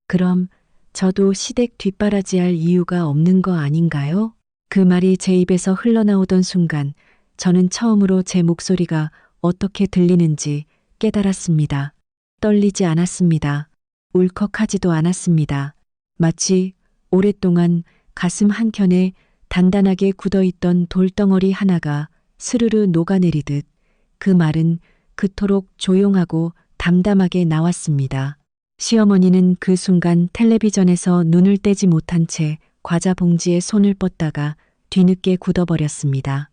그럼 저도 시댁 뒷바라지할 이유가 없는 거 아닌가요? 그 말이 제 입에서 흘러나오던 순간 저는 처음으로 제 목소리가 어떻게 들리는지 깨달았습니다. 떨리지 않았습니다. 울컥하지도 않았습니다. 마치 오랫동안 가슴 한켠에 단단하게 굳어있던 돌덩어리 하나가 스르르 녹아내리듯 그 말은 그토록 조용하고 담담하게 나왔습니다. 시어머니는 그 순간 텔레비전에서 눈을 떼지 못한 채 과자 봉지에 손을 뻗다가 뒤늦게 굳어버렸습니다.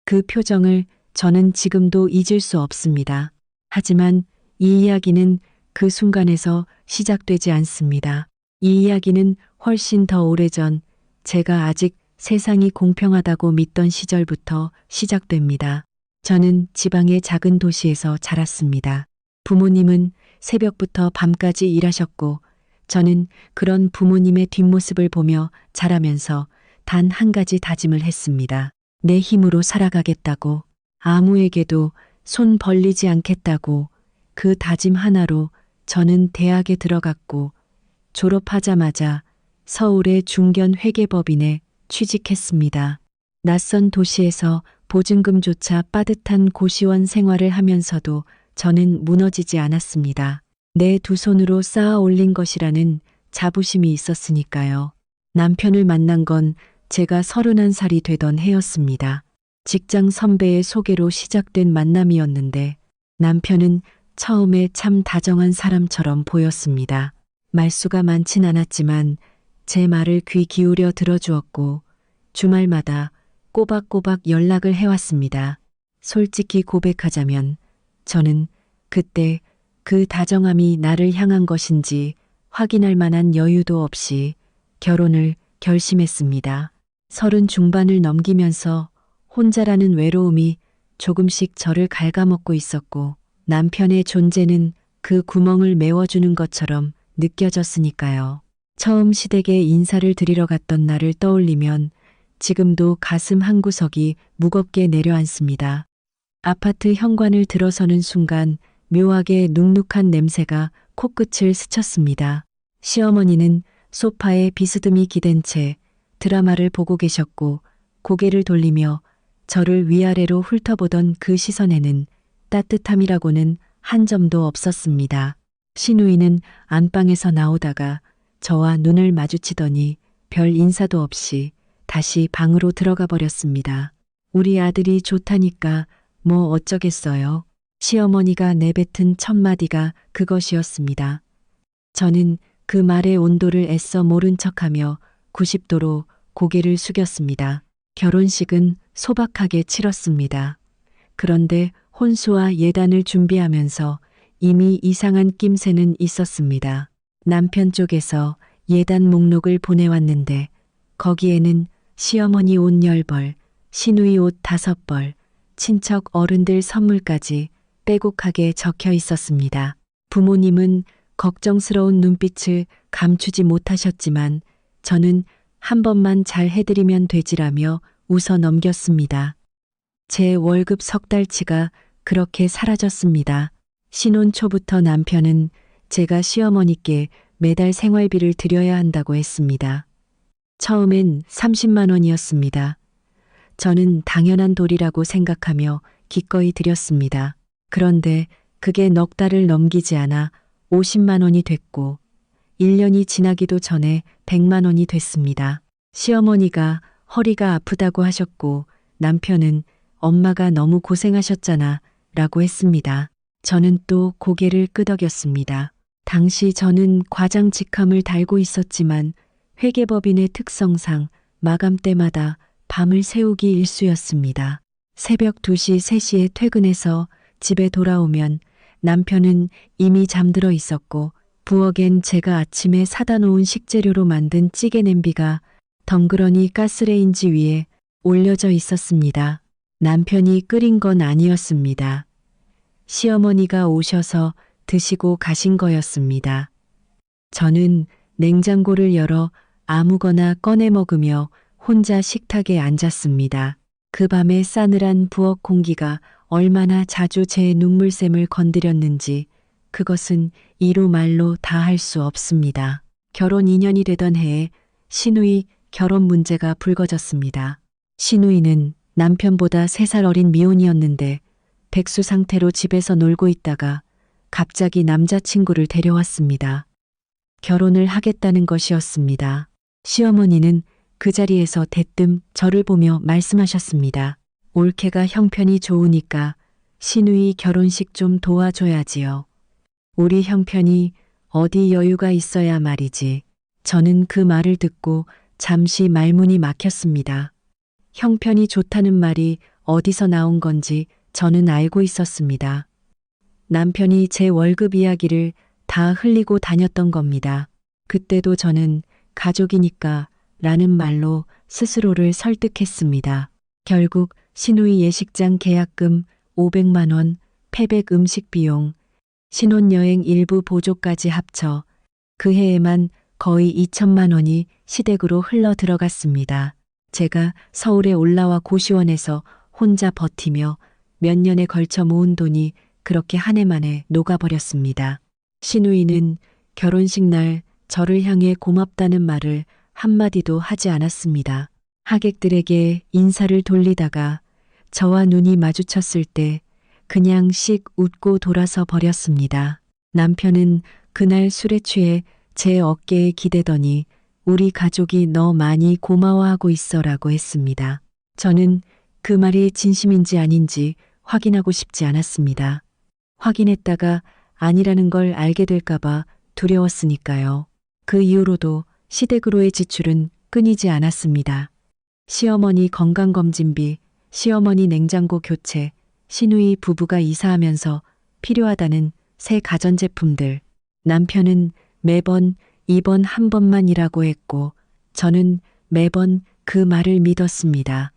그 표정을 저는 지금도 잊을 수 없습니다. 하지만 이 이야기는 그 순간에서 시작되지 않습니다. 이 이야기는 훨씬 더 오래전 제가 아직 세상이 공평하다고 믿던 시절부터 시작됩니다. 저는 지방의 작은 도시에서 자랐습니다. 부모님은 새벽부터 밤까지 일하셨고 저는 그런 부모님의 뒷모습을 보며 자라면서 단 한 가지 다짐을 했습니다. 내 힘으로 살아가겠다고, 아무에게도 손 벌리지 않겠다고. 그 다짐 하나로 저는 대학에 들어갔고 졸업하자마자 서울의 중견 회계법인에 취직했습니다. 낯선 도시에서 보증금조차 빠듯한 고시원 생활을 하면서도 저는 무너지지 않았습니다. 내 두 손으로 쌓아 올린 것이라는 자부심이 있었으니까요. 남편을 만난 건 제가 31살이 되던 해였습니다. 직장 선배의 소개로 시작된 만남이었는데 남편은 처음에 참 다정한 사람처럼 보였습니다. 말수가 많진 않았지만 제 말을 귀 기울여 들어주었고 주말마다 꼬박꼬박 연락을 해왔습니다. 솔직히 고백하자면 저는 그때 그 다정함이 나를 향한 것인지 확인할 만한 여유도 없이 결혼을 결심했습니다. 30 중반을 넘기면서 혼자라는 외로움이 조금씩 저를 갉아먹고 있었고 남편의 존재는 그 구멍을 메워주는 것처럼 느껴졌으니까요. 처음 시댁에 인사를 드리러 갔던 날을 떠올리면 지금도 가슴 한구석이 무겁게 내려앉습니다. 아파트 현관을 들어서는 순간 묘하게 눅눅한 냄새가 코끝을 스쳤습니다. 시어머니는 소파에 비스듬히 기댄 채 드라마를 보고 계셨고 고개를 돌리며 저를 위아래로 훑어보던 그 시선에는 따뜻함이라고는 한 점도 없었습니다. 시누이는 안방에서 나오다가 저와 눈을 마주치더니 별 인사도 없이 다시 방으로 들어가 버렸습니다. 우리 아들이 좋다니까 뭐 어쩌겠어요. 시어머니가 내뱉은 첫 마디가 그것이었습니다. 저는 그 말의 온도를 애써 모른 척하며 90도로 고개를 숙였습니다. 결혼식은 소박하게 치렀습니다. 그런데 혼수와 예단을 준비하면서 이미 이상한 낌새는 있었습니다. 남편 쪽에서 예단 목록을 보내왔는데 거기에는 시어머니 옷 10벌, 시누이 옷 5벌, 친척 어른들 선물까지 빼곡하게 적혀 있었습니다. 부모님은 걱정스러운 눈빛을 감추지 못하셨지만 저는 한 번만 잘 해드리면 되지라며 웃어 넘겼습니다. 제 월급 3달치가 그렇게 사라졌습니다. 신혼 초부터 남편은 제가 시어머니께 매달 생활비를 드려야 한다고 했습니다. 처음엔 30만 원이었습니다. 저는 당연한 도리라고 생각하며 기꺼이 드렸습니다. 그런데 그게 넉 달을 넘기지 않아 50만 원이 됐고 1년이 지나기도 전에 100만 원이 됐습니다. 시어머니가 허리가 아프다고 하셨고 남편은 엄마가 너무 고생하셨잖아 라고 했습니다. 저는 또 고개를 끄덕였습니다. 당시 저는 과장 직함을 달고 있었지만 회계법인의 특성상 마감 때마다 밤을 새우기 일쑤였습니다. 새벽 2시, 3시에 퇴근해서 집에 돌아오면 남편은 이미 잠들어 있었고 부엌엔 제가 아침에 사다 놓은 식재료로 만든 찌개 냄비가 덩그러니 가스레인지 위에 올려져 있었습니다. 남편이 끓인 건 아니었습니다. 시어머니가 오셔서 드시고 가신 거였습니다. 저는 냉장고를 열어 아무거나 꺼내 먹으며 혼자 식탁에 앉았습니다. 그 밤의 싸늘한 부엌 공기가 얼마나 자주 제 눈물샘을 건드렸는지 그것은 이루 말로 다 할 수 없습니다. 결혼 2년이 되던 해에 신우이 결혼 문제가 불거졌습니다. 신우이는 남편보다 3살 어린 미혼이었는데 백수 상태로 집에서 놀고 있다가 갑자기 남자친구를 데려왔습니다. 결혼을 하겠다는 것이었습니다. 시어머니는 그 자리에서 대뜸 저를 보며 말씀하셨습니다. 올케가 형편이 좋으니까 신우이 결혼식 좀 도와줘야지요. 우리 형편이 어디 여유가 있어야 말이지. 저는 그 말을 듣고 잠시 말문이 막혔습니다. 형편이 좋다는 말이 어디서 나온 건지 저는 알고 있었습니다. 남편이 제 월급 이야기를 다 흘리고 다녔던 겁니다. 그때도 저는 가족이니까 라는 말로 스스로를 설득했습니다. 결국 신우이 예식장 계약금 500만 원, 패백 음식 비용, 신혼여행 일부 보조까지 합쳐 그 해에만 거의 2천만 원이 시댁으로 흘러 들어갔습니다. 제가 서울에 올라와 고시원에서 혼자 버티며 몇 년에 걸쳐 모은 돈이 그렇게 한 해 만에 녹아버렸습니다. 신우이는 결혼식 날 저를 향해 고맙다는 말을 한마디도 하지 않았습니다. 하객들에게 인사를 돌리다가 저와 눈이 마주쳤을 때 그냥 씩 웃고 돌아서 버렸습니다. 남편은 그날 술에 취해 제 어깨에 기대더니 우리 가족이 너 많이 고마워하고 있어라고 했습니다. 저는 그 말이 진심인지 아닌지 확인하고 싶지 않았습니다. 확인했다가 아니라는 걸 알게 될까봐 두려웠으니까요. 그 이후로도 시댁으로의 지출은 끊이지 않았습니다. 시어머니 건강검진비, 시어머니 냉장고 교체, 신우이 부부가 이사하면서 필요하다는 새 가전제품들. 남편은 매번 이번 한 번만이라고 했고 저는 매번 그 말을 믿었습니다.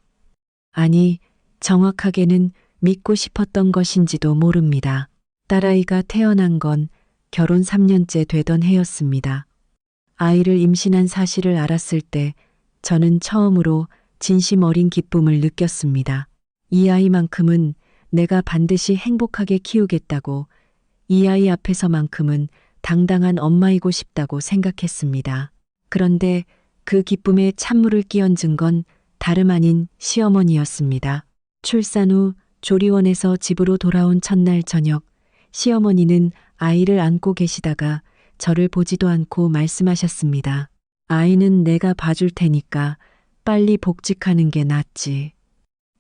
아니, 정확하게는 믿고 싶었던 것인지도 모릅니다. 딸아이가 태어난 건 결혼 3년째 되던 해였습니다. 아이를 임신한 사실을 알았을 때 저는 처음으로 진심 어린 기쁨을 느꼈습니다. 이 아이만큼은 내가 반드시 행복하게 키우겠다고, 이 아이 앞에서만큼은 당당한 엄마이고 싶다고 생각했습니다. 그런데 그 기쁨에 찬물을 끼얹은 건 다름 아닌 시어머니였습니다. 출산 후 조리원에서 집으로 돌아온 첫날 저녁, 시어머니는 아이를 안고 계시다가 저를 보지도 않고 말씀하셨습니다. 아이는 내가 봐줄 테니까 빨리 복직하는 게 낫지.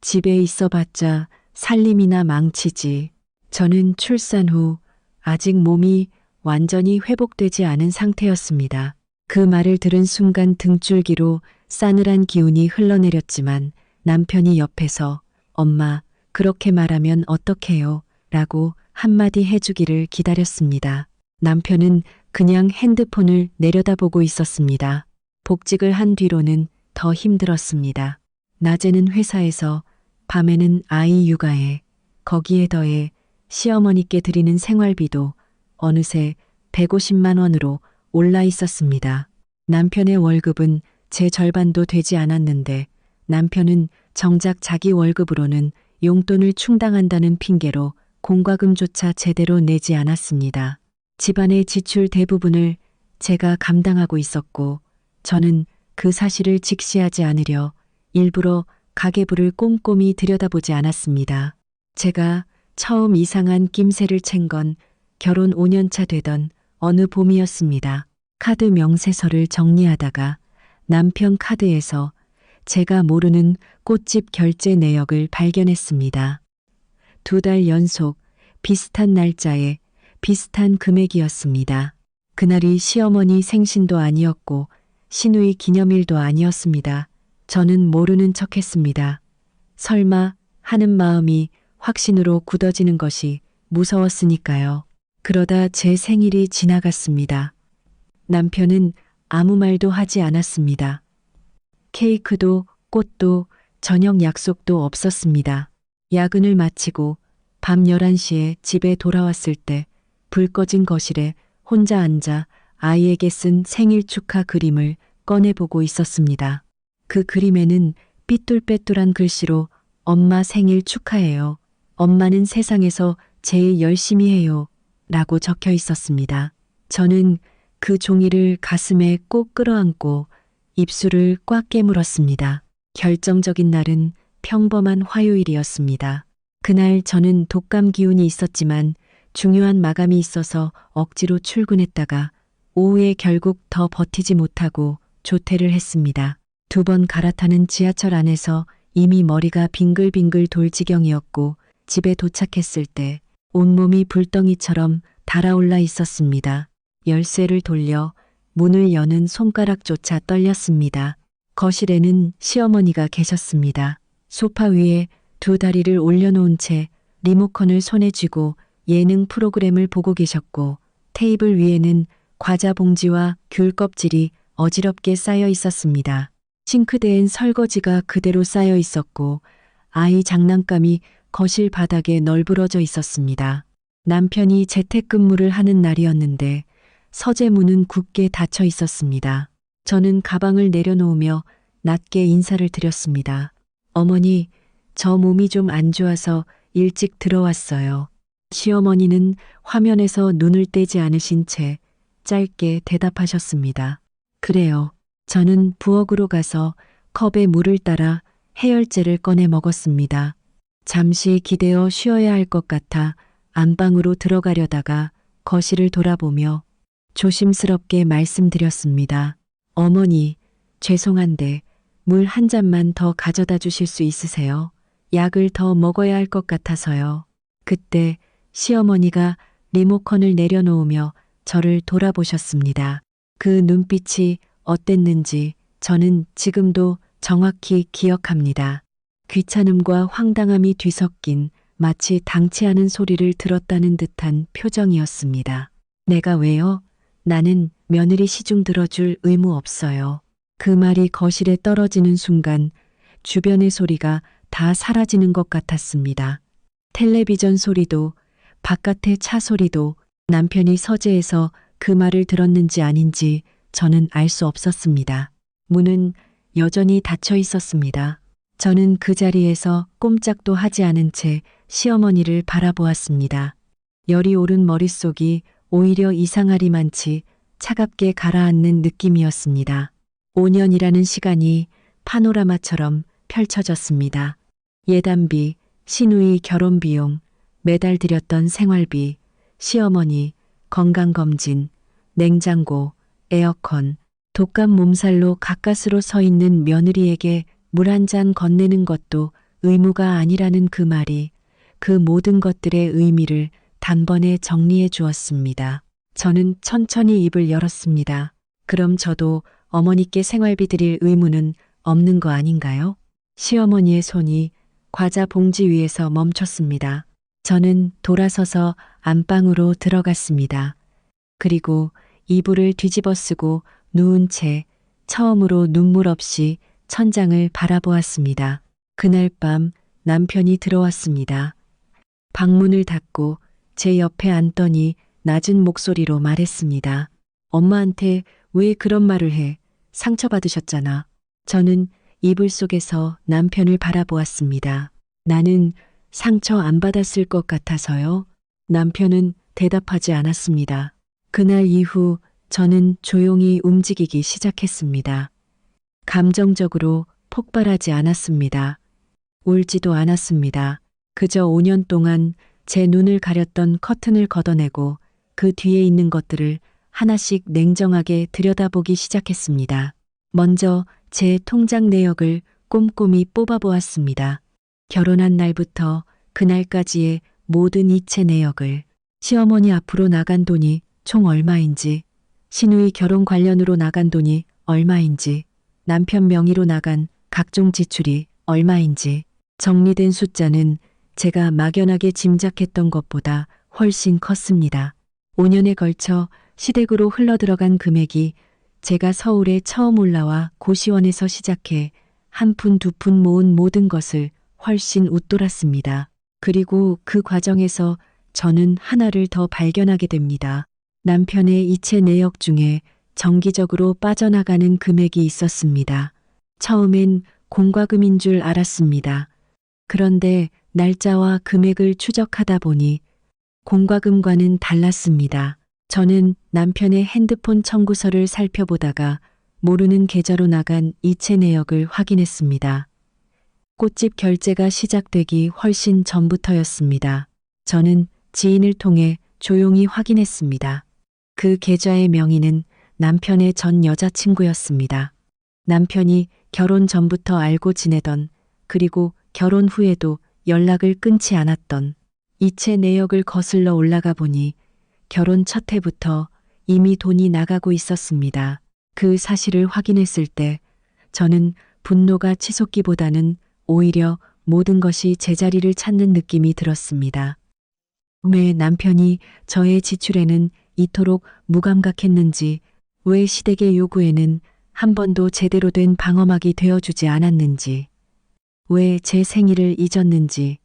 집에 있어봤자 살림이나 망치지. 저는 출산 후 아직 몸이 완전히 회복되지 않은 상태였습니다. 그 말을 들은 순간 등줄기로 싸늘한 기운이 흘러내렸지만 남편이 옆에서 엄마, 그렇게 말하면 어떡해요? 라고 한마디 해주기를 기다렸습니다. 남편은 그냥 핸드폰을 내려다보고 있었습니다. 복직을 한 뒤로는 더 힘들었습니다. 낮에는 회사에서, 밤에는 아이 육아에, 거기에 더해 시어머니께 드리는 생활비도 어느새 150만 원으로 올라 있었습니다. 남편의 월급은 제 절반도 되지 않았는데 남편은 정작 자기 월급으로는 용돈을 충당한다는 핑계로 공과금조차 제대로 내지 않았습니다. 집안의 지출 대부분을 제가 감당하고 있었고 저는 그 사실을 직시하지 않으려 일부러 가계부를 꼼꼼히 들여다보지 않았습니다. 제가 처음 이상한 낌새를 챈 건 결혼 5년차 되던 어느 봄이었습니다. 카드 명세서를 정리하다가 남편 카드에서 제가 모르는 꽃집 결제 내역을 발견했습니다. 2달 연속 비슷한 날짜에 비슷한 금액이었습니다. 그날이 시어머니 생신도 아니었고 신우이 기념일도 아니었습니다. 저는 모르는 척했습니다. 설마 하는 마음이 확신으로 굳어지는 것이 무서웠으니까요. 그러다 제 생일이 지나갔습니다. 남편은 아무 말도 하지 않았습니다. 케이크도 꽃도 저녁 약속도 없었습니다. 야근을 마치고 밤 11시에 집에 돌아왔을 때 불 꺼진 거실에 혼자 앉아 아이에게 쓴 생일 축하 그림을 꺼내보고 있었습니다. 그 그림에는 삐뚤빼뚤한 글씨로 엄마 생일 축하해요. 엄마는 세상에서 제일 열심히 해요. 라고 적혀 있었습니다. 저는 그 종이를 가슴에 꼭 끌어안고 입술을 꽉 깨물었습니다. 결정적인 날은 평범한 화요일이었습니다. 그날 저는 독감 기운이 있었지만 중요한 마감이 있어서 억지로 출근했다가 오후에 결국 더 버티지 못하고 조퇴를 했습니다. 2번 갈아타는 지하철 안에서 이미 머리가 빙글빙글 돌 지경이었고 집에 도착했을 때 온몸이 불덩이처럼 달아올라 있었습니다. 열쇠를 돌려 문을 여는 손가락조차 떨렸습니다. 거실에는 시어머니가 계셨습니다. 소파 위에 2 다리를 올려놓은 채 리모컨을 손에 쥐고 예능 프로그램을 보고 계셨고 테이블 위에는 과자 봉지와 귤 껍질이 어지럽게 쌓여 있었습니다. 싱크대엔 설거지가 그대로 쌓여 있었고 아이 장난감이 거실 바닥에 널브러져 있었습니다. 남편이 재택근무를 하는 날이었는데 서재문은 굳게 닫혀 있었습니다. 저는 가방을 내려놓으며 낮게 인사를 드렸습니다. 어머니, 저 몸이 좀 안 좋아서 일찍 들어왔어요. 시어머니는 화면에서 눈을 떼지 않으신 채 짧게 대답하셨습니다. 그래요. 저는 부엌으로 가서 컵에 물을 따라 해열제를 꺼내 먹었습니다. 잠시 기대어 쉬어야 할 것 같아 안방으로 들어가려다가 거실을 돌아보며 조심스럽게 말씀드렸습니다. 어머니, 죄송한데 물 한 잔만 더 가져다 주실 수 있으세요? 약을 더 먹어야 할 것 같아서요. 그때 시어머니가 리모컨을 내려놓으며 저를 돌아보셨습니다. 그 눈빛이 어땠는지 저는 지금도 정확히 기억합니다. 귀찮음과 황당함이 뒤섞인 마치 당치 않은 소리를 들었다는 듯한 표정이었습니다. 내가 왜요? 나는 며느리 시중 들어줄 의무 없어요. 그 말이 거실에 떨어지는 순간 주변의 소리가 다 사라지는 것 같았습니다. 텔레비전 소리도 바깥의 차 소리도 남편이 서재에서 그 말을 들었는지 아닌지 저는 알 수 없었습니다. 문은 여전히 닫혀 있었습니다. 저는 그 자리에서 꼼짝도 하지 않은 채 시어머니를 바라보았습니다. 열이 오른 머릿속이 오히려 이상하리만치 차갑게 가라앉는 느낌이었습니다. 5년이라는 시간이 파노라마처럼 펼쳐졌습니다. 예단비, 시누이 결혼비용, 매달 들였던 생활비, 시어머니, 건강검진, 냉장고, 에어컨, 독감 몸살로 가까스로 서 있는 며느리에게 물 한 잔 건네는 것도 의무가 아니라는 그 말이 그 모든 것들의 의미를 단번에 정리해 주었습니다. 저는 천천히 입을 열었습니다. 그럼 저도 어머니께 생활비 드릴 의무는 없는 거 아닌가요? 시어머니의 손이 과자 봉지 위에서 멈췄습니다. 저는 돌아서서 안방으로 들어갔습니다. 그리고 이불을 뒤집어 쓰고 누운 채 처음으로 눈물 없이 천장을 바라보았습니다. 그날 밤 남편이 들어왔습니다. 방문을 닫고 제 옆에 앉더니 낮은 목소리로 말했습니다. 엄마한테 왜 그런 말을 해? 상처받으셨잖아. 저는 이불 속에서 남편을 바라보았습니다. 나는 상처 안 받았을 것 같아서요. 남편은 대답하지 않았습니다. 그날 이후 저는 조용히 움직이기 시작했습니다. 감정적으로 폭발하지 않았습니다. 울지도 않았습니다. 그저 5년 동안 제 눈을 가렸던 커튼을 걷어내고 그 뒤에 있는 것들을 하나씩 냉정하게 들여다보기 시작했습니다. 먼저 제 통장 내역을 꼼꼼히 뽑아보았습니다. 결혼한 날부터 그날까지의 모든 이체 내역을, 시어머니 앞으로 나간 돈이 총 얼마인지, 시누이 결혼 관련으로 나간 돈이 얼마인지, 남편 명의로 나간 각종 지출이 얼마인지, 정리된 숫자는 제가 막연하게 짐작했던 것보다 훨씬 컸습니다. 5년에 걸쳐 시댁으로 흘러들어간 금액이 제가 서울에 처음 올라와 고시원에서 시작해 한 푼 두 푼 모은 모든 것을 훨씬 웃돌았습니다. 그리고 그 과정에서 저는 하나를 더 발견하게 됩니다. 남편의 이체 내역 중에 정기적으로 빠져나가는 금액이 있었습니다. 처음엔 공과금인 줄 알았습니다. 그런데 날짜와 금액을 추적하다 보니 공과금과는 달랐습니다. 저는 남편의 핸드폰 청구서를 살펴보다가 모르는 계좌로 나간 이체 내역을 확인했습니다. 꽃집 결제가 시작되기 훨씬 전부터였습니다. 저는 지인을 통해 조용히 확인했습니다. 그 계좌의 명의는 남편의 전 여자친구였습니다. 남편이 결혼 전부터 알고 지내던, 그리고 결혼 후에도 연락을 끊지 않았던 이체 내역을 거슬러 올라가 보니 결혼 첫 해부터 이미 돈이 나가고 있었습니다. 그 사실을 확인했을 때 저는 분노가 치솟기보다는 오히려 모든 것이 제자리를 찾는 느낌이 들었습니다. 왜 남편이 저의 지출에는 이토록 무감각했는지, 왜 시댁의 요구에는 한 번도 제대로 된 방어막이 되어주지 않았는지, 왜 제 생일을 잊었는지,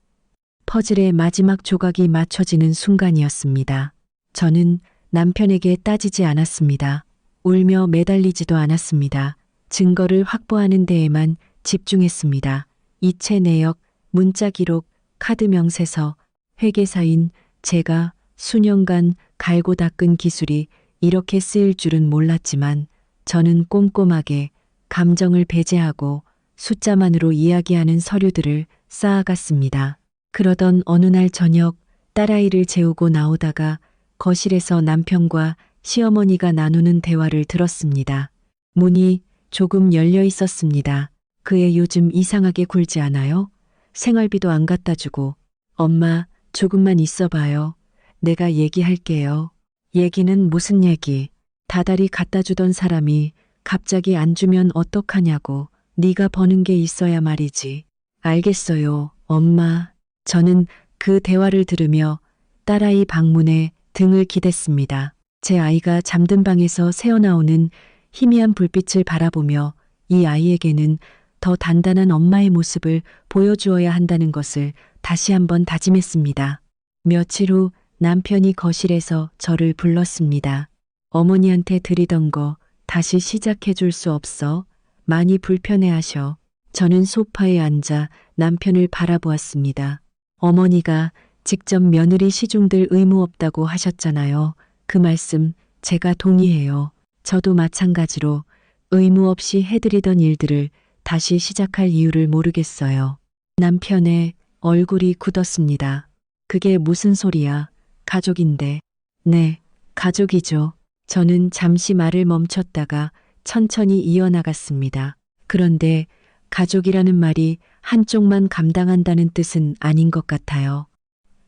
퍼즐의 마지막 조각이 맞춰지는 순간이었습니다. 저는 남편에게 따지지 않았습니다. 울며 매달리지도 않았습니다. 증거를 확보하는 데에만 집중했습니다. 이체 내역, 문자 기록, 카드 명세서, 회계사인 제가 수년간 갈고 닦은 기술이 이렇게 쓰일 줄은 몰랐지만 저는 꼼꼼하게 감정을 배제하고 숫자만으로 이야기하는 서류들을 쌓아갔습니다. 그러던 어느 날 저녁 딸아이를 재우고 나오다가 거실에서 남편과 시어머니가 나누는 대화를 들었습니다. 문이 조금 열려 있었습니다. 그애 요즘 이상하게 굴지 않아요? 생활비도 안 갖다 주고. 엄마, 조금만 있어봐요. 내가 얘기할게요. 얘기는 무슨 얘기? 다달이 갖다 주던 사람이 갑자기 안 주면 어떡하냐고. 네가 버는 게 있어야 말이지. 알겠어요, 엄마. 저는 그 대화를 들으며 딸아이 방문에 등을 기댔습니다. 제 아이가 잠든 방에서 새어나오는 희미한 불빛을 바라보며 이 아이에게는 더 단단한 엄마의 모습을 보여주어야 한다는 것을 다시 한번 다짐했습니다. 며칠 후 남편이 거실에서 저를 불렀습니다. 어머니한테 드리던 거 다시 시작해 줄 수 없어? 많이 불편해하셔. 저는 소파에 앉아 남편을 바라보았습니다. 어머니가 직접 며느리 시중들 의무 없다고 하셨잖아요. 그 말씀 제가 동의해요. 저도 마찬가지로 의무 없이 해드리던 일들을 다시 시작할 이유를 모르겠어요. 남편의 얼굴이 굳었습니다. 그게 무슨 소리야? 가족인데. 네, 가족이죠. 저는 잠시 말을 멈췄다가 천천히 이어나갔습니다. 그런데 가족이라는 말이 한쪽만 감당한다는 뜻은 아닌 것 같아요.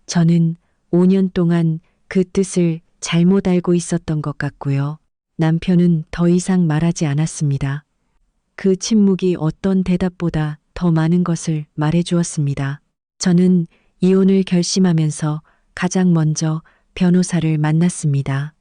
저는 5년 동안 그 뜻을 잘못 알고 있었던 것 같고요. 남편은 더 이상 말하지 않았습니다. 그 침묵이 어떤 대답보다 더 많은 것을 말해 주었습니다. 저는 이혼을 결심하면서 가장 먼저 변호사를 만났습니다.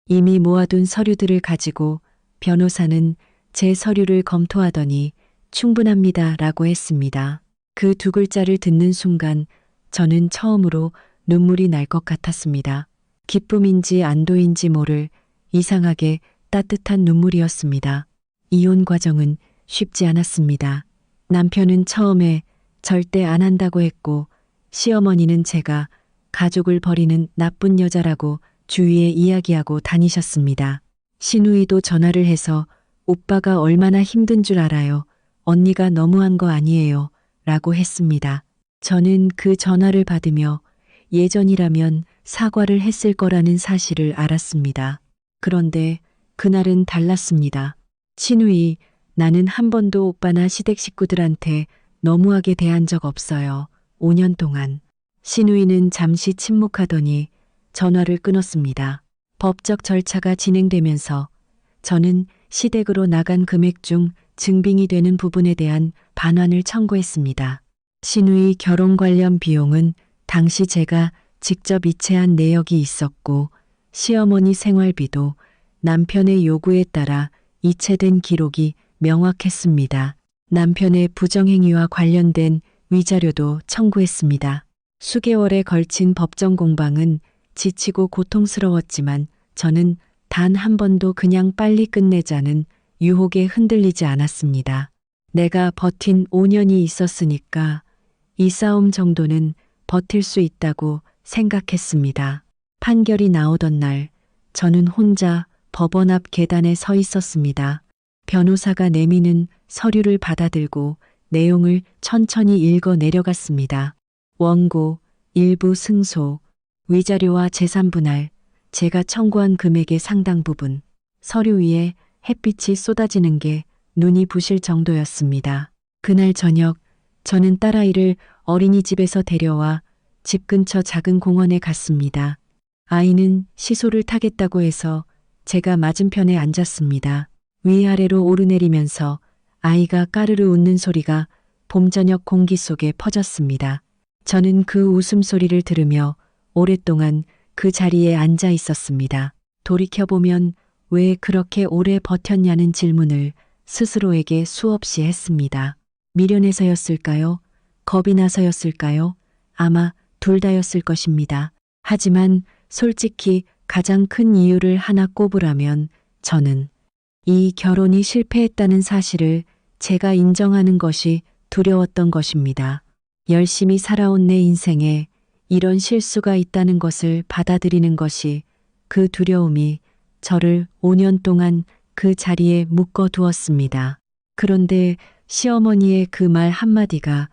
이미 모아둔 서류들을 가지고 변호사는 제 서류를 검토하더니 충분합니다 라고 했습니다. 그 두 글자를 듣는 순간 저는 처음으로 눈물이 날 것 같았습니다. 기쁨인지 안도인지 모를 이상하게 따뜻한 눈물이었습니다. 이혼 과정은 쉽지 않았습니다. 남편은 처음에 절대 안 한다고 했고 시어머니는 제가 가족을 버리는 나쁜 여자라고 주위에 이야기하고 다니셨습니다. 시누이도 전화를 해서 오빠가 얼마나 힘든 줄 알아요. 언니가 너무한 거 아니에요. 라고 했습니다. 저는 그 전화를 받으며 예전이라면 사과를 했을 거라는 사실을 알았습니다. 그런데 그날은 달랐습니다. 시누이, 나는 한 번도 오빠나 시댁 식구들한테 너무하게 대한 적 없어요. 5년 동안. 시누이는 잠시 침묵하더니 전화를 끊었습니다. 법적 절차가 진행되면서 저는 시댁으로 나간 금액 중 증빙이 되는 부분에 대한 반환을 청구했습니다. 시누이 결혼 관련 비용은 당시 제가 직접 이체한 내역이 있었고 시어머니 생활비도 남편의 요구에 따라 이체된 기록이 명확했습니다. 남편의 부정행위와 관련된 위자료도 청구했습니다. 수개월에 걸친 법정 공방은 지치고 고통스러웠지만 저는 단 한 번도 그냥 빨리 끝내자는 유혹에 흔들리지 않았습니다. 내가 버틴 5년이 있었으니까 이 싸움 정도는 버틸 수 있다고 생각했습니다. 판결이 나오던 날, 저는 혼자 법원 앞 계단에 서 있었습니다. 변호사가 내미는 서류를 받아들고 내용을 천천히 읽어 내려갔습니다. 원고, 일부 승소, 위자료와 재산 분할, 제가 청구한 금액의 상당 부분, 서류 위에 햇빛이 쏟아지는 게 눈이 부실 정도였습니다. 그날 저녁, 저는 딸아이를 어린이집에서 데려와 집 근처 작은 공원에 갔습니다. 아이는 시소를 타겠다고 해서 제가 맞은편에 앉았습니다. 위아래로 오르내리면서 아이가 까르르 웃는 소리가 봄저녁 공기 속에 퍼졌습니다. 저는 그 웃음소리를 들으며 오랫동안 그 자리에 앉아 있었습니다. 돌이켜보면 왜 그렇게 오래 버텼냐는 질문을 스스로에게 수없이 했습니다. 미련해서였을까요? 겁이 나서였을까요? 아마 둘 다였을 것입니다. 하지만 솔직히 가장 큰 이유를 하나 꼽으라면 저는 이 결혼이 실패했다는 사실을 제가 인정하는 것이 두려웠던 것입니다. 열심히 살아온 내 인생에 이런 실수가 있다는 것을 받아들이는 것이, 그 두려움이 저를 5년 동안 그 자리에 묶어 두었습니다. 그런데 시어머니의 그 말 한마디가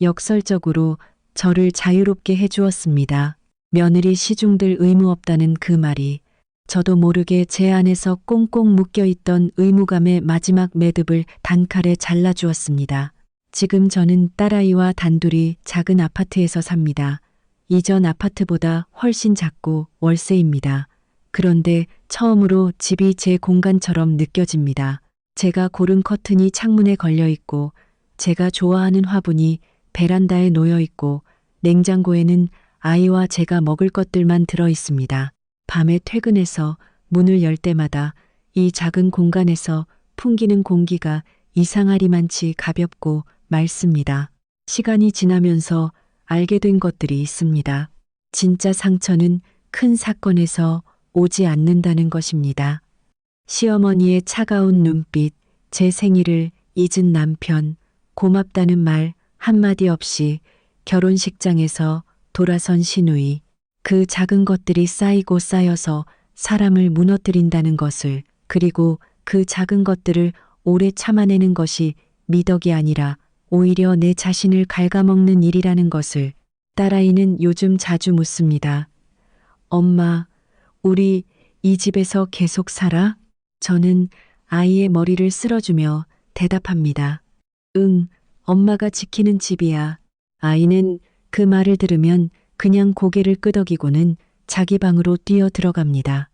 역설적으로 저를 자유롭게 해주었습니다. 며느리 시중들 의무 없다는 그 말이 저도 모르게 제 안에서 꽁꽁 묶여있던 의무감의 마지막 매듭을 단칼에 잘라주었습니다. 지금 저는 딸아이와 단둘이 작은 아파트에서 삽니다. 이전 아파트보다 훨씬 작고 월세입니다. 그런데 처음으로 집이 제 공간처럼 느껴집니다. 제가 고른 커튼이 창문에 걸려 있고, 제가 좋아하는 화분이 베란다에 놓여 있고, 냉장고에는 아이와 제가 먹을 것들만 들어 있습니다. 밤에 퇴근해서 문을 열 때마다 이 작은 공간에서 풍기는 공기가 이상하리만치 가볍고 맑습니다. 시간이 지나면서 알게 된 것들이 있습니다. 진짜 상처는 큰 사건에서 오지 않는다는 것입니다. 시어머니의 차가운 눈빛, 제 생일을 잊은 남편, 고맙다는 말 한마디 없이 결혼식장에서 돌아선 시누이, 그 작은 것들이 쌓이고 쌓여서 사람을 무너뜨린다는 것을, 그리고 그 작은 것들을 오래 참아내는 것이 미덕이 아니라 오히려 내 자신을 갉아먹는 일이라는 것을. 딸아이는 요즘 자주 묻습니다. 엄마, 우리 이 집에서 계속 살아? 저는 아이의 머리를 쓸어주며 대답합니다. 응, 엄마가 지키는 집이야. 아이는 그 말을 들으면 그냥 고개를 끄덕이고는 자기 방으로 뛰어 들어갑니다.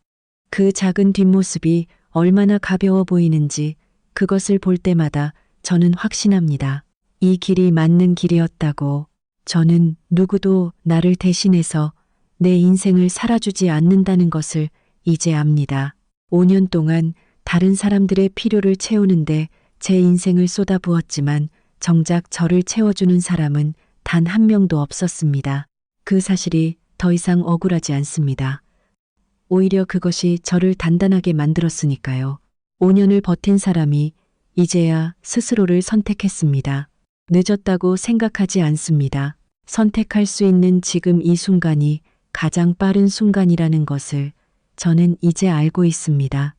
그 작은 뒷모습이 얼마나 가벼워 보이는지 그것을 볼 때마다 저는 확신합니다. 이 길이 맞는 길이었다고. 저는 누구도 나를 대신해서 내 인생을 살아주지 않는다는 것을 이제 압니다. 5년 동안 다른 사람들의 필요를 채우는데 제 인생을 쏟아부었지만 정작 저를 채워주는 사람은 단 한 명도 없었습니다. 그 사실이 더 이상 억울하지 않습니다. 오히려 그것이 저를 단단하게 만들었으니까요. 5년을 버틴 사람이 이제야 스스로를 선택했습니다. 늦었다고 생각하지 않습니다. 선택할 수 있는 지금 이 순간이 가장 빠른 순간이라는 것을 저는 이제 알고 있습니다.